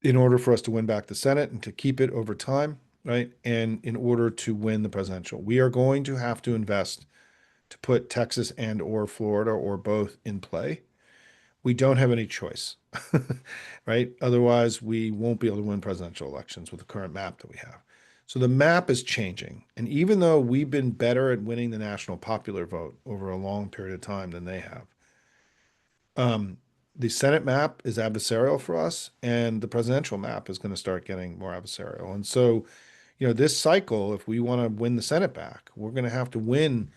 in order for us to win back the Senate and to keep it over time, right? And in order to win the presidential, we are going to have to invest to put Texas and or Florida or both in play. We don't have any choice, right? Otherwise, we won't be able to win presidential elections with the current map that we have. So the map is changing. And even though we've been better at winning the national popular vote over a long period of time than they have, um, the Senate map is adversarial for us, and the presidential map is going to start getting more adversarial. And so, this cycle, if we want to win the Senate back, we're going to have to win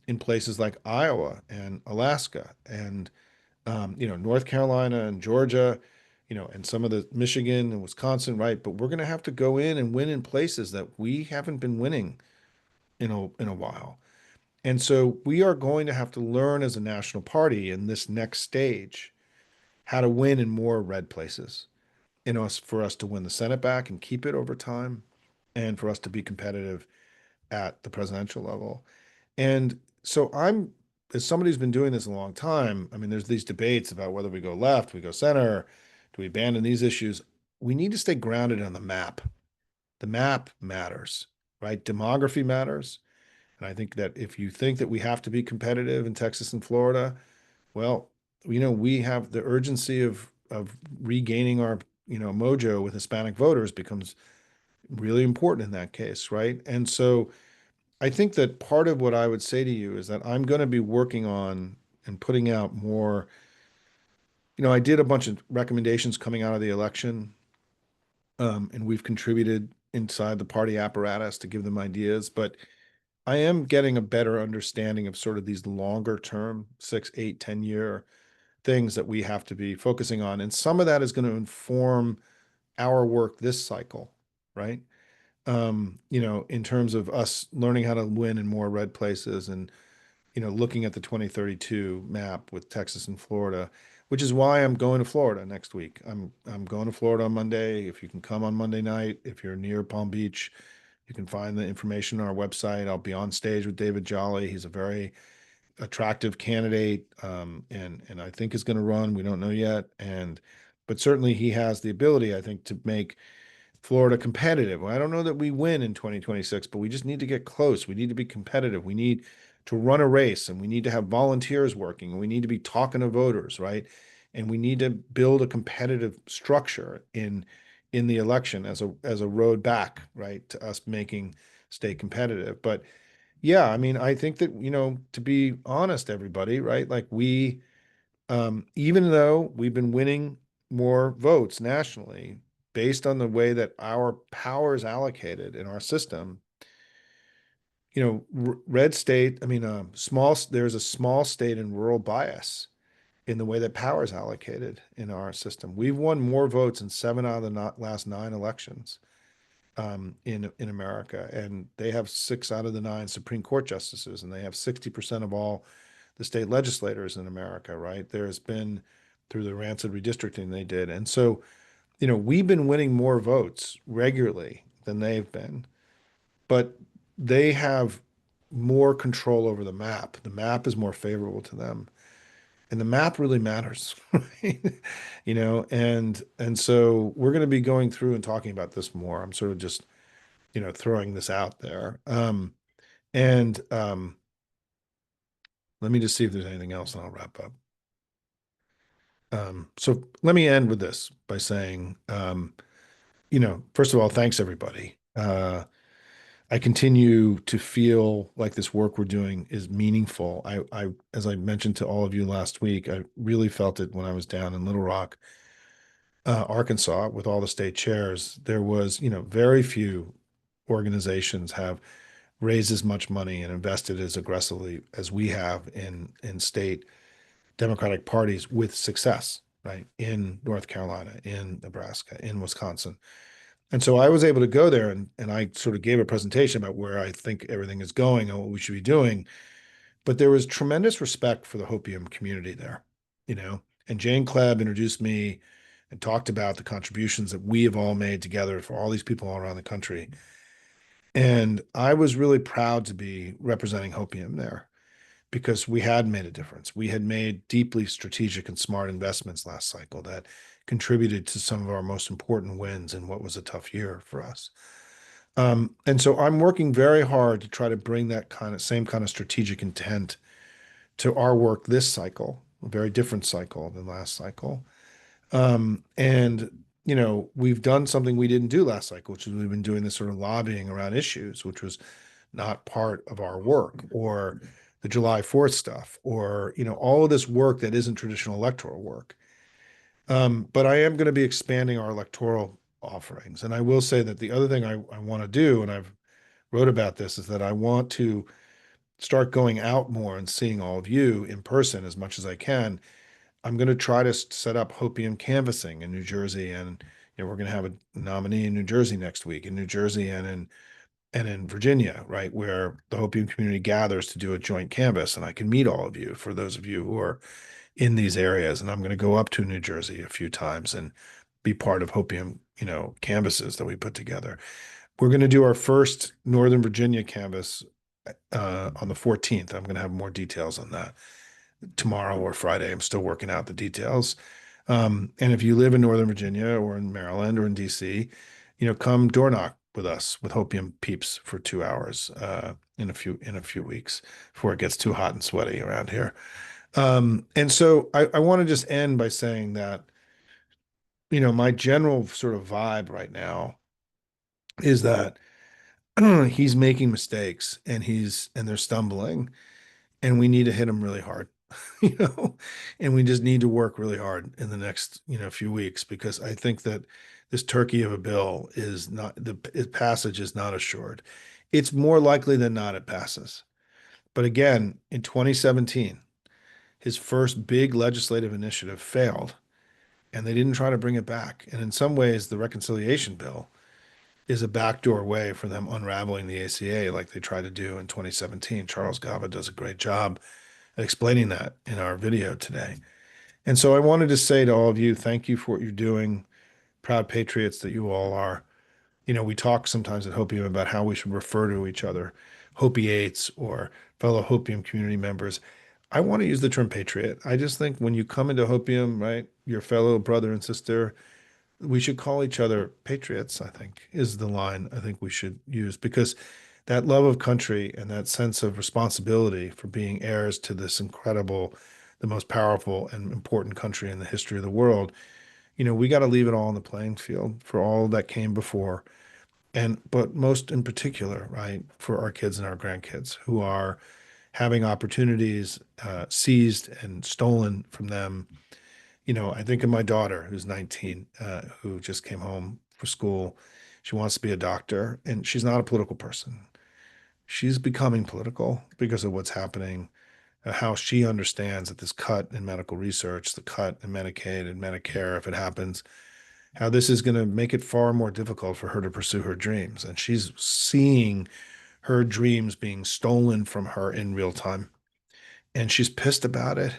in places like Iowa and Alaska and North Carolina and Georgia, and some of the Michigan and Wisconsin, right? But we're going to have to go in and win in places that we haven't been winning in a while. And so we are going to have to learn as a national party in this next stage how to win in more red places, for us to win the Senate back and keep it over time, and for us to be competitive at the presidential level. And so as somebody who's been doing this a long time, I mean, there's these debates about whether we go left, we go center, do we abandon these issues? We need to stay grounded on the map. The map matters, right? Demography matters. And I think that if you think that we have to be competitive in Texas and Florida, well, we have the urgency of regaining our, mojo with Hispanic voters becomes really important in that case, right? And so I think that part of what I would say to you is that I'm going to be working on and putting out more. I did a bunch of recommendations coming out of the election, and we've contributed inside the party apparatus to give them ideas. But I am getting a better understanding of sort of these longer term, 6, 8, 10-year things that we have to be focusing on. And some of that is going to inform our work this cycle, right? In terms of us learning how to win in more red places and looking at the 2032 map with Texas and Florida, which is why I'm going to Florida next week. I'm going to Florida on Monday. If you can come on Monday night, if you're near Palm Beach, you can find the information on our website. I'll be on stage with David Jolly. He's a very attractive candidate, and I think is going to run. We don't know yet, but certainly he has the ability, I think, to make Florida competitive. Well, I don't know that we win in 2026, but we just need to get close. We need to be competitive. We need to run a race, and we need to have volunteers working, and we need to be talking to voters, right? And we need to build a competitive structure in the election as a road back, right, to us making state competitive. But yeah, I mean, I think that, to be honest, everybody, right? Like even though we've been winning more votes nationally based on the way that our power is allocated in our system, red state, I mean, there's a small state and rural bias in the way that power is allocated in our system. We've won more votes in 7 out of the last 9 elections, in America, and they have 6 out of the 9 Supreme Court justices, and they have 60% of all the state legislators in America, right? There's been through the rancid redistricting they did. And so, we've been winning more votes regularly than they've been, but they have more control over the map. The map is more favorable to them. And the map really matters, right? And so we're going to be going through and talking about this more. I'm sort of just, throwing this out there. And let me just see if there's anything else and I'll wrap up. So let me end with this by saying, first of all, thanks everybody. I continue to feel like this work we're doing is meaningful. As I mentioned to all of you last week, I really felt it when I was down in Little Rock, Arkansas, with all the state chairs. There was, very few organizations have raised as much money and invested as aggressively as we have in state Democratic parties with success, right? In North Carolina, in Nebraska, in Wisconsin. And so I was able to go there and I sort of gave a presentation about where I think everything is going and what we should be doing. But there was tremendous respect for the Hopium community there, you know. And Jane Klebb introduced me and talked about the contributions that we have all made together for all these people all around the country. And I was really proud to be representing Hopium there because we had made a difference. We had made deeply strategic and smart investments last cycle that contributed to some of our most important wins in what was a tough year for us. And so I'm working very hard to try to bring that same kind of strategic intent to our work this cycle, a very different cycle than last cycle. And we've done something we didn't do last cycle, which is we've been doing this sort of lobbying around issues, which was not part of our work, or the July 4th stuff, or all of this work that isn't traditional electoral work. But I am going to be expanding our electoral offerings. And I will say that the other thing I want to do, and I've wrote about this, is that I want to start going out more and seeing all of you in person as much as I can. I'm going to try to set up Hopium canvassing in New Jersey, and we're going to have a nominee in New Jersey next week, in New Jersey and in Virginia, right, where the Hopium community gathers to do a joint canvass, and I can meet all of you for those of you who are in these areas. And I'm going to go up to New Jersey a few times and be part of Hopium, canvasses that we put together. We're going to do our first Northern Virginia canvass on the 14th. I'm going to have more details on that tomorrow or Friday. I'm still working out the details. And if you live in Northern Virginia or in Maryland or in DC, come door knock with us with Hopium Peeps for 2 hours in a few weeks before it gets too hot and sweaty around here. And so I want to just end by saying that, my general sort of vibe right now is that he's making mistakes and they're stumbling and we need to hit him really hard, you know, and we just need to work really hard in the next, few weeks because I think that this turkey of a bill is not the passage is not assured. It's more likely than not it passes. But again, in 2017, his first big legislative initiative failed and they didn't try to bring it back. And in some ways, the reconciliation bill is a backdoor way for them unraveling the ACA like they tried to do in 2017. Charles Gava does a great job at explaining that in our video today. And so I wanted to say to all of you, thank you for what you're doing, proud patriots that you all are. We talk sometimes at Hopium about how we should refer to each other, Hopiates or fellow Hopium community members. I want to use the term patriot. I just think when you come into Hopium, right, your fellow brother and sister, we should call each other patriots, I think, is the line I think we should use because that love of country and that sense of responsibility for being heirs to this incredible, the most powerful and important country in the history of the world, we got to leave it all on the playing field for all that came before. But most in particular, right, for our kids and our grandkids who are having opportunities seized and stolen from them. I think of my daughter who's 19, who just came home for school. She wants to be a doctor, and she's not a political person. She's becoming political because of what's happening, how she understands that this cut in medical research, the cut in Medicaid and Medicare, if it happens, how this is going to make it far more difficult for her to pursue her dreams. And she's seeing her dreams being stolen from her in real time. And she's pissed about it.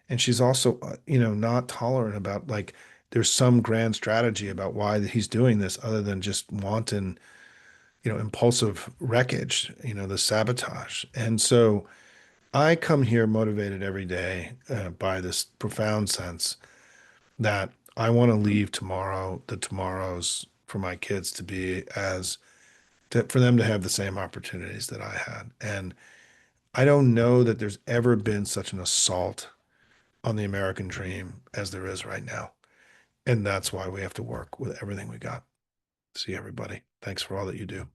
And she's also, not tolerant about like there's some grand strategy about why he's doing this other than just wanton, impulsive wreckage, the sabotage. And so I come here motivated every day by this profound sense that I want to leave tomorrow, the tomorrows for my kids to be for them to have the same opportunities that I had. And I don't know that there's ever been such an assault on the American dream as there is right now. And that's why we have to work with everything we got. See everybody. Thanks for all that you do.